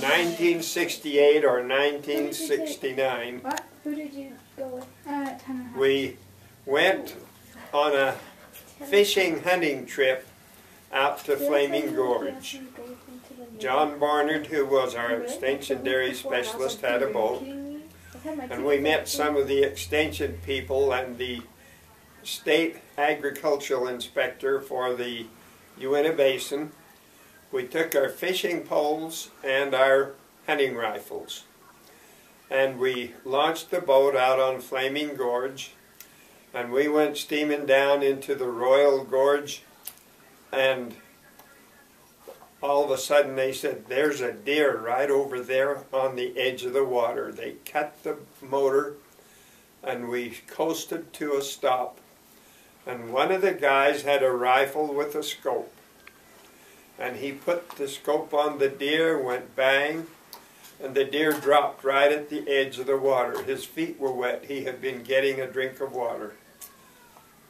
1968 or 1969, What? Who did you go with? we went on a fishing hunting trip out to Flaming Gorge. John Barnard, who was our extension dairy specialist, had a boat, and we met some of the extension people and the state agricultural inspector for the Uinta Basin. We took our fishing poles and our hunting rifles, and we launched the boat out on Flaming Gorge, and we went steaming down into the Royal Gorge, and all of a sudden they said, there's a deer right over there on the edge of the water. They cut the motor and we coasted to a stop, and one of the guys had a rifle with a scope, and he put the scope on the deer, went bang, and the deer dropped right at the edge of the water. His feet were wet. He had been getting a drink of water.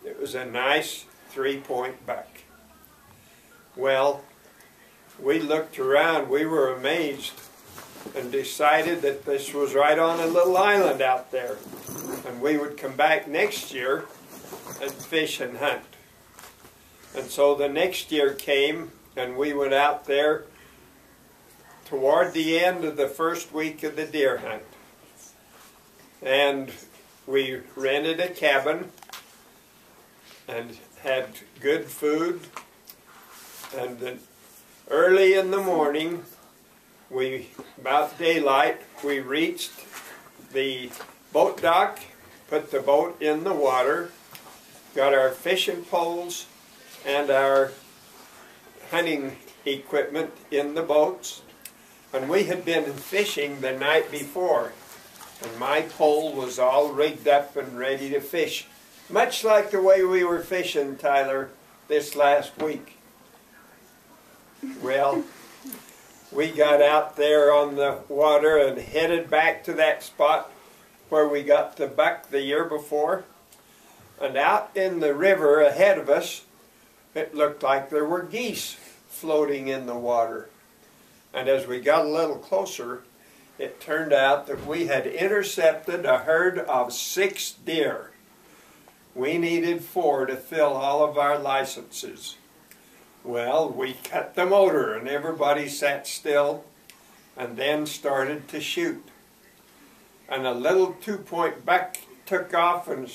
It was a nice 3-point buck. Well, we looked around, we were amazed, and decided that this was right on a little island out there, and we would come back next year and fish and hunt. And so the next year came, and we went out there toward the end of the first week of the deer hunt, and we rented a cabin and had good food, and then early in the morning, about daylight, we reached the boat dock, put the boat in the water, got our fishing poles and our hunting equipment in the boats, and we had been fishing the night before, and my pole was all rigged up and ready to fish, much like the way we were fishing, Tyler, this last week. Well, we got out there on the water and headed back to that spot where we got the buck the year before. And out in the river ahead of us, it looked like there were geese floating in the water. And as we got a little closer, it turned out that we had intercepted a herd of 6 deer. We needed 4 to fill all of our licenses. Well, we cut the motor and everybody sat still and then started to shoot. And a little 2-point buck took off and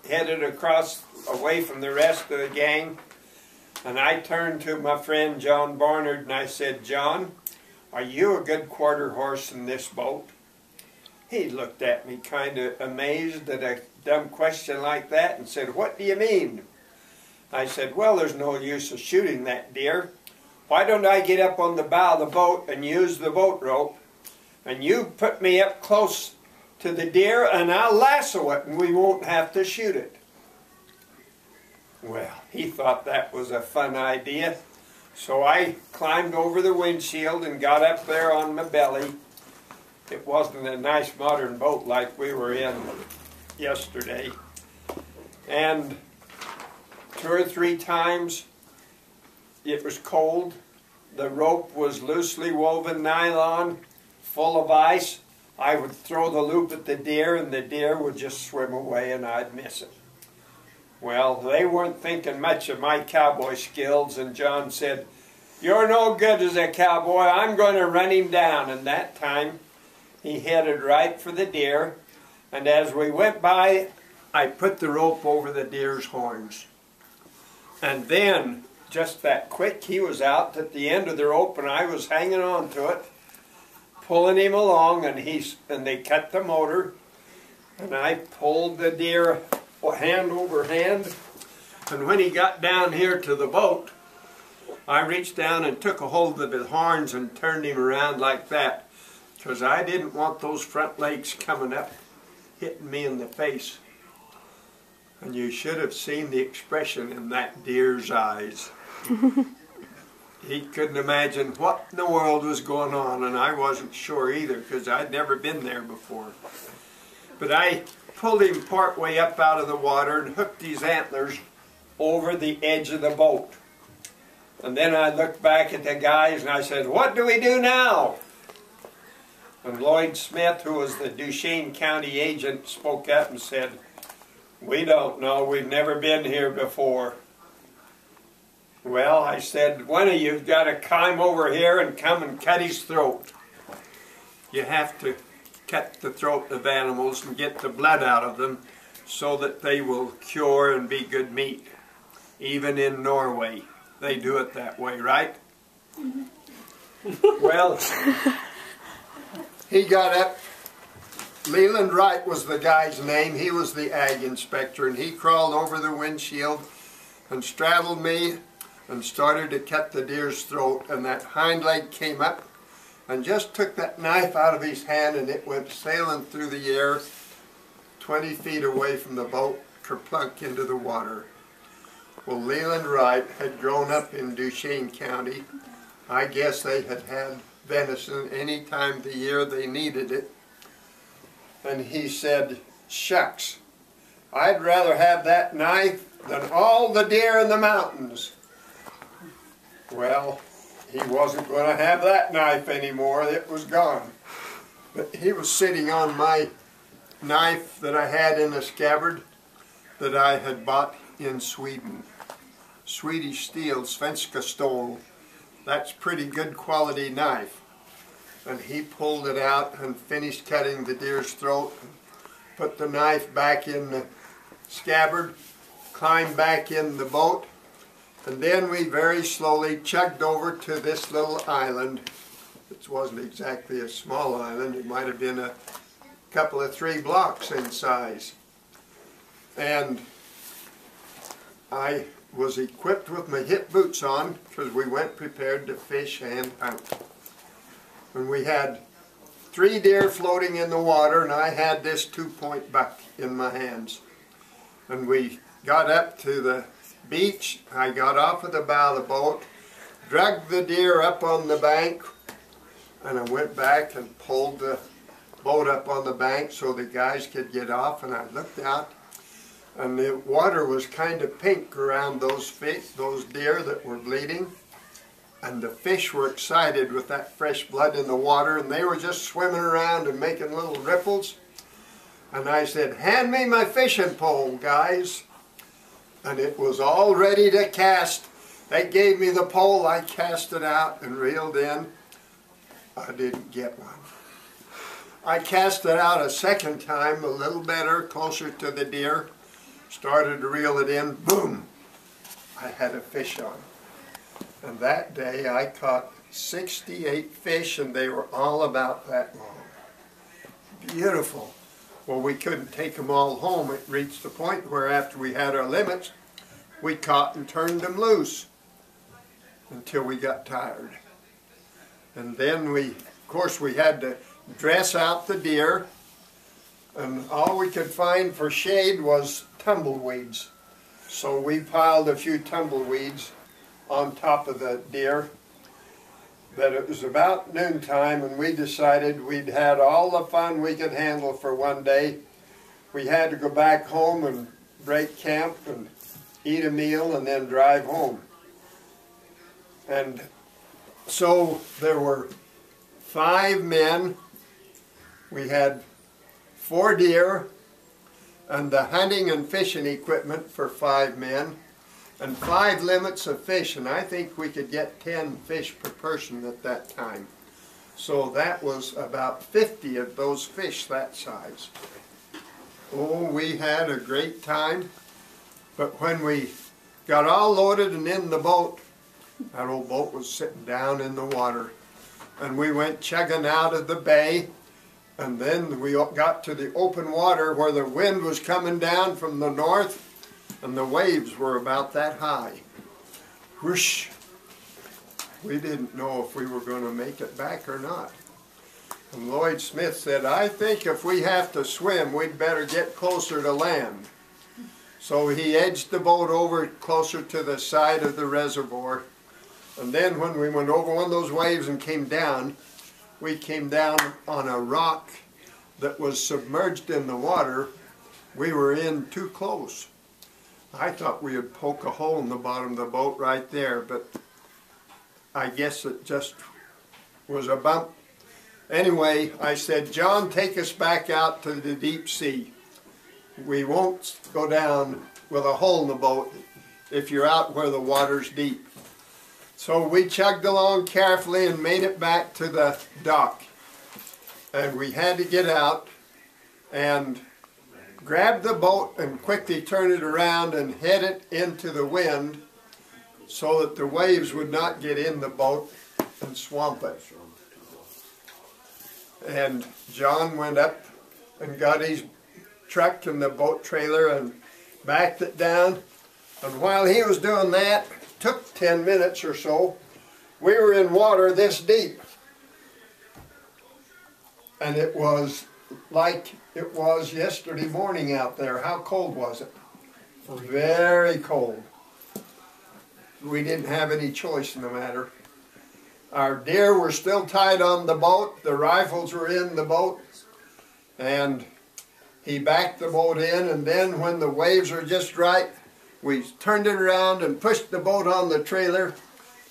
headed across away from the rest of the gang. And I turned to my friend John Barnard and I said, John, are you a good quarter horse in this boat? He looked at me kind of amazed at a dumb question like that and said, what do you mean? I said, well, there's no use of shooting that deer. Why don't I get up on the bow of the boat and use the boat rope, and you put me up close to the deer and I'll lasso it and we won't have to shoot it. Well, he thought that was a fun idea. So I climbed over the windshield and got up there on my belly. It wasn't a nice modern boat like we were in yesterday. And 2 or 3 times it was cold. The rope was loosely woven nylon, full of ice. I would throw the loop at the deer and the deer would just swim away and I'd miss it. Well, they weren't thinking much of my cowboy skills, and John said, you're no good as a cowboy, I'm going to run him down. And that time he headed right for the deer, and as we went by, I put the rope over the deer's horns. And then, just that quick, he was out at the end of the rope and I was hanging on to it, pulling him along, and they cut the motor, and I pulled the deer hand over hand, and when he got down here to the boat, I reached down and took a hold of his horns and turned him around like that, because I didn't want those front legs coming up, hitting me in the face. And you should have seen the expression in that deer's eyes. He couldn't imagine what in the world was going on, and I wasn't sure either, because I'd never been there before. But I pulled him part way up out of the water and hooked his antlers over the edge of the boat. And then I looked back at the guys and I said, what do we do now? And Lloyd Smith, who was the Duchesne County agent, spoke up and said, "We don't know, we've never been here before." Well, I said, "One of you've got to climb over here and come and cut his throat." You have to cut the throat of animals and get the blood out of them so that they will cure and be good meat. Even in Norway, they do it that way, right? Well, he got up. Leland Wright was the guy's name. He was the ag inspector, and he crawled over the windshield and straddled me and started to cut the deer's throat, and that hind leg came up and just took that knife out of his hand, and it went sailing through the air 20 feet away from the boat, kerplunk into the water. Well, Leland Wright had grown up in Duchesne County. I guess they had had venison any time of the year they needed it. And he said, "Shucks, I'd rather have that knife than all the deer in the mountains." Well, he wasn't going to have that knife anymore. It was gone. But he was sitting on my knife that I had in a scabbard that I had bought in Sweden. Swedish steel, svenska stål. That's pretty good quality knife. And he pulled it out and finished cutting the deer's throat, put the knife back in the scabbard, climbed back in the boat, and then we very slowly chugged over to this little island. It wasn't exactly a small island. It might have been a couple of 3 blocks in size. And I was equipped with my hip boots on because we went prepared to fish and hunt. And we had 3 deer floating in the water, and I had this 2-point buck in my hands. And we got up to the beach. I got off of the bow of the boat, dragged the deer up on the bank, and I went back and pulled the boat up on the bank so the guys could get off. And I looked out, and the water was kind of pink around those deer that were bleeding. And the fish were excited with that fresh blood in the water, and they were just swimming around and making little ripples. And I said, "Hand me my fishing pole, guys." And it was all ready to cast. They gave me the pole, I cast it out and reeled in. I didn't get one. I cast it out a second time, a little better, closer to the deer. Started to reel it in, boom! I had a fish on. And that day I caught 68 fish, and they were all about that long. Beautiful. Well, we couldn't take them all home. It reached the point where after we had our limits, we caught and turned them loose until we got tired. And then of course we had to dress out the deer, and all we could find for shade was tumbleweeds. So we piled a few tumbleweeds on top of the deer. But it was about noontime, and we decided we'd had all the fun we could handle for one day. We had to go back home and break camp and eat a meal and then drive home. And so there were 5 men. We had 4 deer and the hunting and fishing equipment for 5 men. And 5 limits of fish, and I think we could get 10 fish per person at that time. So that was about 50 of those fish that size. Oh, we had a great time. But when we got all loaded and in the boat, that old boat was sitting down in the water. And we went chugging out of the bay, and then we got to the open water where the wind was coming down from the north, and the waves were about that high. Whoosh! We didn't know if we were going to make it back or not. And Lloyd Smith said, "I think if we have to swim, we'd better get closer to land." So he edged the boat over closer to the side of the reservoir. And then when we went over one of those waves and came down, we came down on a rock that was submerged in the water. We were in too close. I thought we would poke a hole in the bottom of the boat right there, but I guess it just was a bump. Anyway, I said, John, take us back out to the deep sea. We won't go down with a hole in the boat if you're out where the water's deep. So we chugged along carefully and made it back to the dock. And we had to get out and grab the boat and quickly turn it around and head it into the wind so that the waves would not get in the boat and swamp it. And John went up and got his truck and the boat trailer and backed it down. And while he was doing that, took 10 minutes or so, we were in water this deep. And it was like it was yesterday morning out there. How cold was it? Very cold. We didn't have any choice in the matter. Our deer were still tied on the boat. The rifles were in the boat. And he backed the boat in, and then when the waves were just right, we turned it around and pushed the boat on the trailer,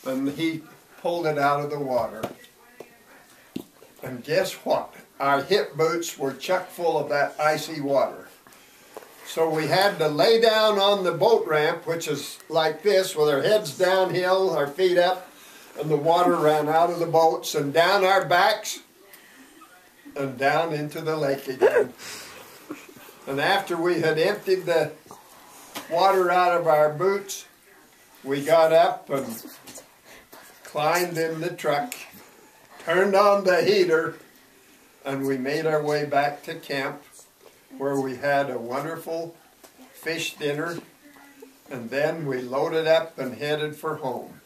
and he pulled it out of the water. And guess what? Our hip boots were chock full of that icy water. So we had to lay down on the boat ramp, which is like this, with our heads downhill, our feet up, and the water ran out of the boats and down our backs and down into the lake again. And after we had emptied the water out of our boots, we got up and climbed in the truck, turned on the heater, and we made our way back to camp, where we had a wonderful fish dinner, and then we loaded up and headed for home.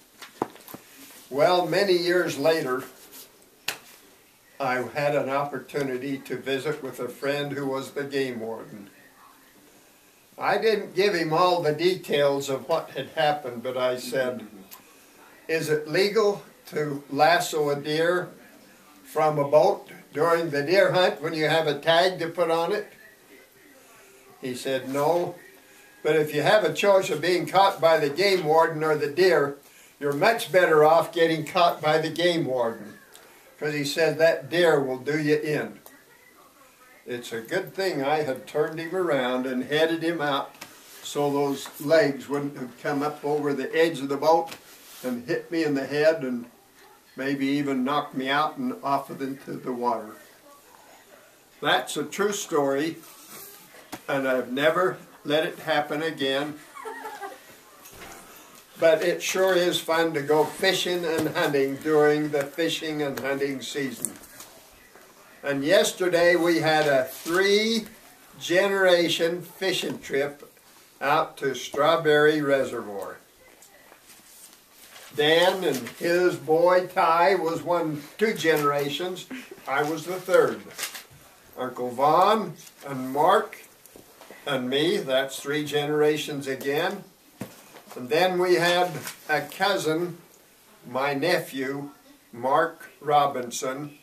Well, many years later, I had an opportunity to visit with a friend who was the game warden. I didn't give him all the details of what had happened, but I said, is it legal to lasso a deer from a boat during the deer hunt when you have a tag to put on it? He said, no, but if you have a choice of being caught by the game warden or the deer, you're much better off getting caught by the game warden, because he said that deer will do you in. It's a good thing I had turned him around and headed him out so those legs wouldn't have come up over the edge of the boat and hit me in the head and maybe even knocked me out and off into the water. That's a true story, and I've never let it happen again. But it sure is fun to go fishing and hunting during the fishing and hunting season. And yesterday we had a 3-generation fishing trip out to Strawberry Reservoir. Dan and his boy Ty was 2 generations. I was the 3rd. Uncle Vaughn and Mark and me, that's 3 generations again. And then we had a cousin, my nephew, Mark Robinson.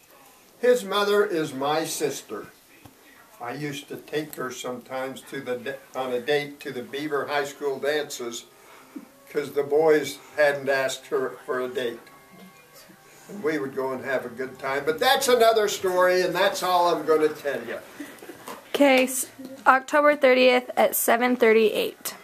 His mother is my sister. I used to take her sometimes on a date to the Beaver High School dances because the boys hadn't asked her for a date. And we would go and have a good time. But that's another story, and that's all I'm going to tell you. Okay, October 30th at 7:38.